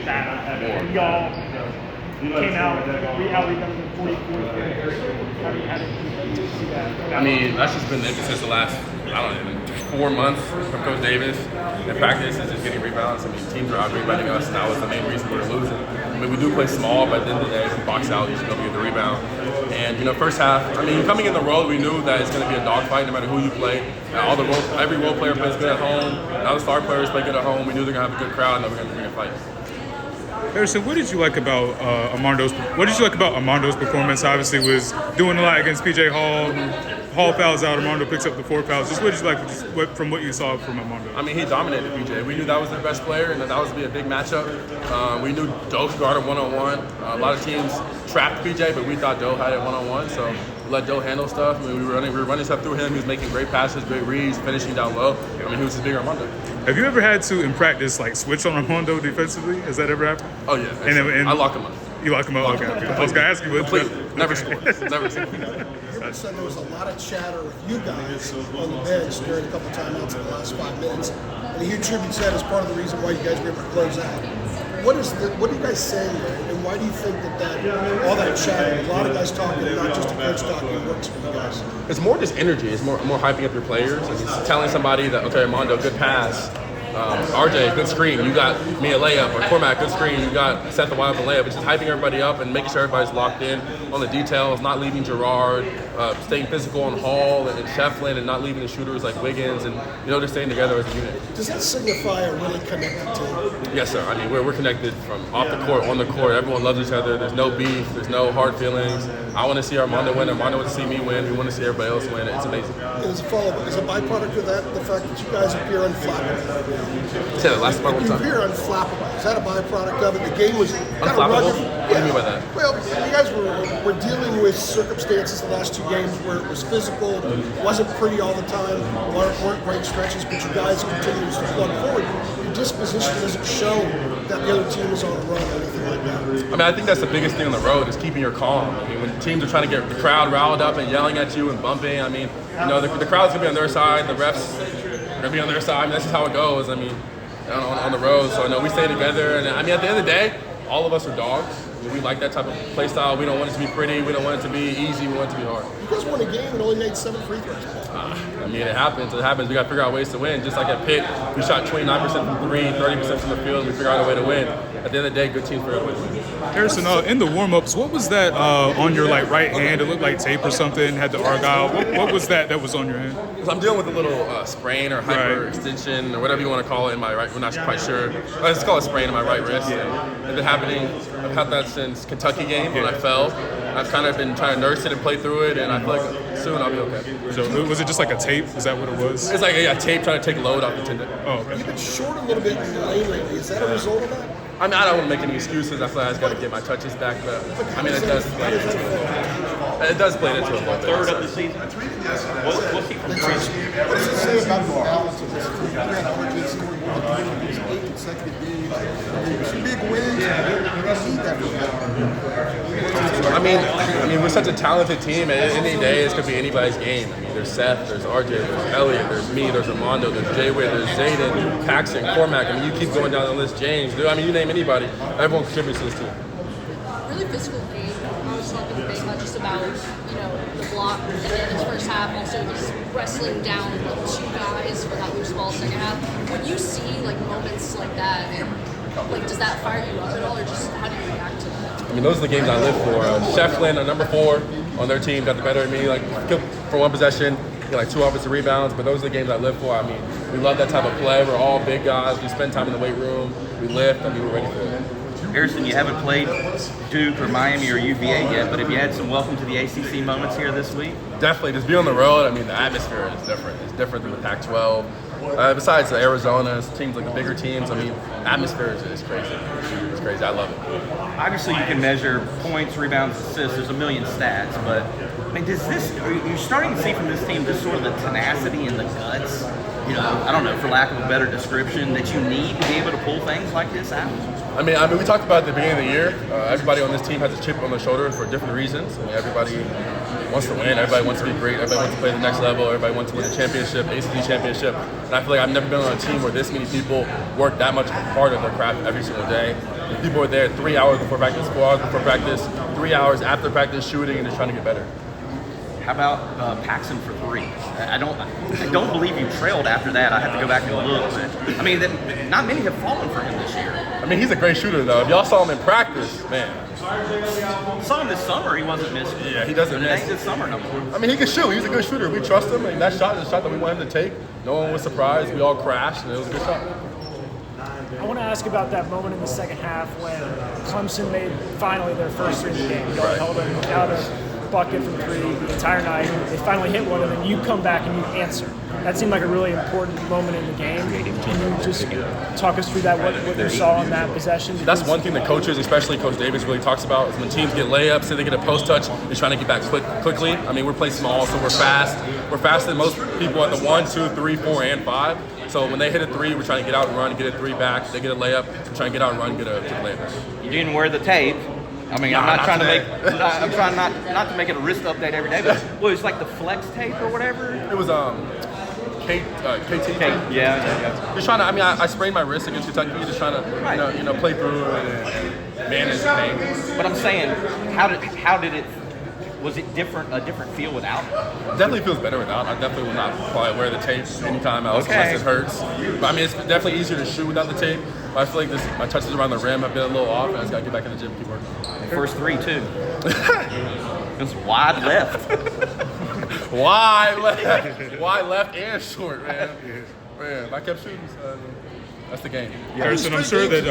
that y'all came out, we outweighed them in 44. How did you see that? I mean, that's just been the emphasis the last, 4 months from Coach Davis. In practice, is just getting rebounds. I mean, teams are out-rebounding us, and that was the main reason we were losing. I mean, we do play small, but at the end of the day, if we box out, you should go get the rebound. And, first half, coming in the road, we knew that it's going to be a dogfight no matter who you play. Every role player plays good at home. Now the star players play good at home. We knew they're going to have a good crowd, and that we're going to bring a fight. Harrison, what did you like about Armando's performance? Obviously, was doing a lot against PJ Hall. Hall fouls out, Armando picks up the 4 fouls. Just what did you like from what you saw from Armando? He dominated PJ. We knew that was the best player and that was going to be a big matchup. We knew Doe could guard him one-on-one. A lot of teams trapped PJ, but we thought Doe had it one-on-one, so we let Doe handle stuff. We were running stuff through him. He was making great passes, great reads, finishing down low. He was just bigger Armando. Have you ever had to, in practice, switch on Armando defensively? Has that ever happened? Oh, yeah. And I lock him up. You lock him up? Okay. I was going to ask you. Never scores. Never scores. Said there was a lot of chatter with you guys on the bench during a couple of timeouts in the last 5 minutes, and he attributes that as part of the reason why you guys were able to close out. What are you guys saying there, and why do you think that all that chatter, a lot of guys talking, not just a coach talking, works for you guys? It's more just energy. It's more hyping up your players. It's telling somebody that, okay, Armando, good pass. RJ, good screen. You got me a layup. Or Cormac, good screen. You got Seth the wide open layup. It's just hyping everybody up and making sure everybody's locked in on the details, not leaving Gerard, staying physical on Hall and Shefflin, and not leaving the shooters like Wiggins, and just staying together as a unit. Does that signify a really connected team? Yes, sir. We're connected from off the court, on the court. Everyone loves each other. There's no beef. There's no hard feelings. I want to see Armando win. Armando wants to see me win. We want to see everybody else win. It's amazing. As a follow-up, is a byproduct of that the fact that you guys appear unflappable? Say that last part one time. You appear unflappable. Is that a byproduct of it? The game was kind of rugged. What do you mean by that? Well, you guys were dealing with circumstances the last 2 games where it was physical, wasn't pretty all the time, weren't great stretches, but you guys continue to plug forward. Your disposition doesn't show that the other team is on a run or anything like that. I think that's the biggest thing on the road is keeping your calm. When teams are trying to get the crowd riled up and yelling at you and bumping, the crowd's going to be on their side, the refs are going to be on their side. That's just how it goes. On the road. So, we stay together. And, at the end of the day, all of us are dogs. We like that type of play style. We don't want it to be pretty. We don't want it to be easy. We want it to be hard. You guys won a game and only made 7 free throws. It happens. It happens. We got to figure out ways to win. Just like at Pitt, we shot 29% from 3, 30% from the field. We figured out a way to win. At the end of the day, good teams figure out a way to win. Harrison, in the warm-ups, what was that on your right hand? It looked like tape or something. Had the Argyle. What was that was on your hand? I'm dealing with a little sprain or hyperextension or whatever you want to call it in my right. We're not quite sure. Let's call it sprain in my right wrist. And it's been happening. I've had that since Kentucky game when I fell. I've kind of been trying to nurse it and play through it, and I feel like soon I'll be okay. So was it just like a tape? Is that what it was? It's like tape trying to take load off the tendon. Oh, okay. You've been short a little bit in the lane lately. Is that a result of that? I don't want to make any excuses. I feel like I just got to get my touches back, but it does play into it. It does play into it a little bit. Third of the season. What's he from Tracy? What does it say about the balance of this? You had RJ scoring 8 consecutive games. Some big wins. You don't need that for we're such a talented team. Any day, it's going to be anybody's game. There's Seth, there's RJ, there's Elliott, there's me, there's Armando, there's Jay-Wade, there's Zayden, Paxton, Cormac. You keep going down the list, James. You name anybody. Everyone contributes to this team. Really physical game. I was talking big, not just about the block and then his first half, also just wrestling down 2 guys for that loose ball second half. When you see moments like that, does that fire you up at all, or just how do you react to that? Those are the games I live for. Shefflin, number 4 on their team, got the better of me. For one possession, get 2 offensive rebounds. But those are the games I live for. We love that type of play. We're all big guys. We spend time in the weight room. We lift. We're ready for it. Harrison, you haven't played Duke or Miami or UVA yet, but have you had some welcome to the ACC moments here this week? Definitely. Just be on the road. The atmosphere is different. It's different than the Pac-12. Besides the Arizona teams, the bigger teams, atmosphere is crazy. It's crazy. I love it. Obviously, you can measure points, rebounds, assists. There's a million stats, but are you starting to see from this team just sort of the tenacity and the guts? I don't know, for lack of a better description, that you need to be able to pull things like this out? We talked about at the beginning of the year. Everybody on this team has a chip on their shoulder for different reasons. Everybody wants to win. Everybody wants to be great. Everybody wants to play the next level. Everybody wants to win a championship, ACC championship. And I feel like I've never been on a team where this many people work that much hard at their craft every single day. people are there 3 hours before practice, 4 hours before practice, 3 hours after practice shooting and just trying to get better. How about Paxson for 3? I don't believe you trailed after that. I have to go back and look. But, I mean, not many have fallen for him this year. I mean, he's a great shooter, though. If y'all saw him in practice, man. Saw him this summer. He wasn't missing. Yeah, he doesn't miss. This summer no more. I mean, he can shoot. He's a good shooter. We trust him. And that shot is a shot that we want him to take. No one was surprised. We all crashed, and it was a good shot. I want to ask about that moment in the second half when Clemson made finally their first three of the game. Y'all held them without a bucket from 3 the entire night. They finally hit one, and then you come back and you answer. That seemed like a really important moment in the game. Can you just talk us through that, what you saw on that possession? That's one thing that coaches, especially Coach Davis, really talks about is when teams get layups, say they get a post touch, they're trying to get back quickly. I mean, we're playing small, so we're fast. We're faster than most people at the 1, 2, 3, 4, and 5. So when they hit a 3, we're trying to get out and run, get a 3 back. They get a layup, we're trying to get out and run, get a layup. You didn't wear the tape. I mean, I'm not trying to make. I'm trying not to make it a wrist update every day. But well, it's like the flex tape or whatever. It was KT. Yeah. Just trying to. I mean, I sprained my wrist against Kentucky. Just trying to play through and manage pain. But I'm saying, how did it? Was it different? A different feel without? Definitely feels better without. I definitely will not probably wear the tape anytime else unless it hurts. But I mean, it's definitely easier to shoot without the tape. But I feel like my touches around the rim have been a little off, and I just gotta get back in the gym and keep working. First 3 too. It's wide left. Wide left and short, man. Man, I kept shooting. So that's the game. Harrison, I'm sure that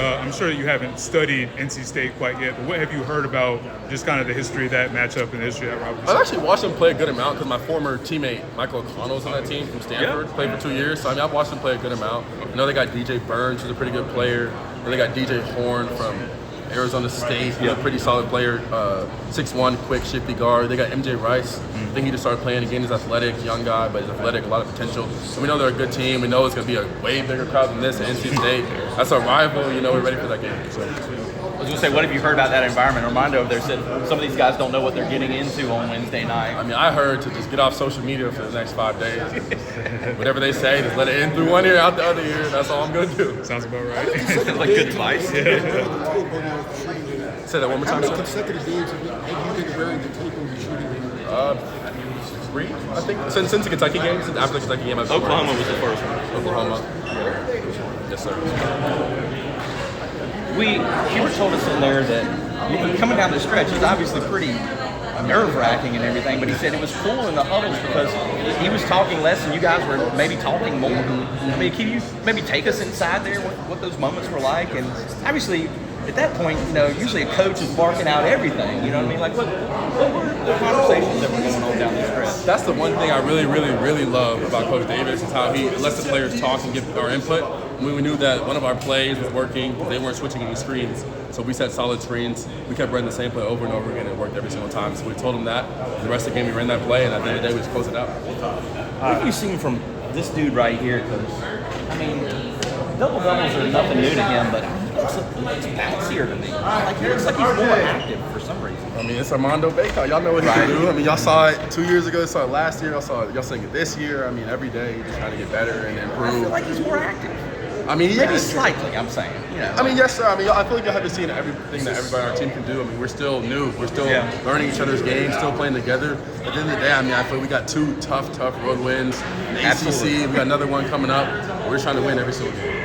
you haven't studied NC State quite yet, but what have you heard about just kind of the history of that matchup and the history of that rivalry? I've actually watched them play a good amount because my former teammate Michael O'Connell was on that team from Stanford. Played for 2 years, so I mean I've watched them play a good amount. I know they got DJ Burns, who's a pretty good player. And they got DJ Horn from Arizona State, he's a pretty solid player, 6'1", quick, shifty guard. They got MJ Rice. I think he just started playing again. He's athletic, young guy, but he's athletic, a lot of potential. So we know they're a good team. We know it's going to be a way bigger crowd than this at NC State. That's our rival. We're ready for that game. So. I was going to say, what have you heard about that environment? Armando over there said some of these guys don't know what they're getting into on Wednesday night. I mean, I heard to just get off social media for the next 5 days. Whatever they say, just let it in through one ear, out the other ear. That's all I'm going to do. Sounds about right. Sounds like good advice. Say that one more time. How many consecutive games have you been wearing the tape when you're shooting? 3, I think. Since the Kentucky game, since after the Kentucky game, Oklahoma was the first one. Oklahoma. Yes, sir. Hubert told us in there that coming down the stretch is obviously pretty nerve-wracking and everything, but he said it was cool in the huddles because he was talking less and you guys were maybe talking more. I mean, can you maybe take us inside there, what those moments were like? And obviously, at that point, usually a coach is barking out everything. You know what I mean? Like, what were the conversations that were going on down the stretch? That's the one thing I really, really, really love about Coach Davis is how he lets the players talk and give our input. We knew that one of our plays was working. They weren't switching any screens. So we set solid screens. We kept running the same play over and over again. It worked every single time. So we told them that. The rest of the game, we ran that play. And at the end of the day, we just closed it out. What have you seen from this dude right here? Because, I mean, double-doubles are nothing new to him, but he looks bouncier to me. Like, he looks like he's more active for some reason. I mean, it's Armando Baycott. Y'all know what he can do. I mean, y'all saw it 2 years ago. Y'all saw it last year. Y'all seeing it this year. I mean, every day he's just trying to get better and improve. I feel like he's more active. I mean, maybe slightly, I'm saying. I mean, yes, sir. I mean, I feel like y'all haven't seen everything that everybody on our team can do. I mean, we're still new. We're still learning each other's games, still playing together. At the end of the day, I mean, I feel like we got 2 tough road wins. The ACC, we got another one coming up. We're trying to win every single game.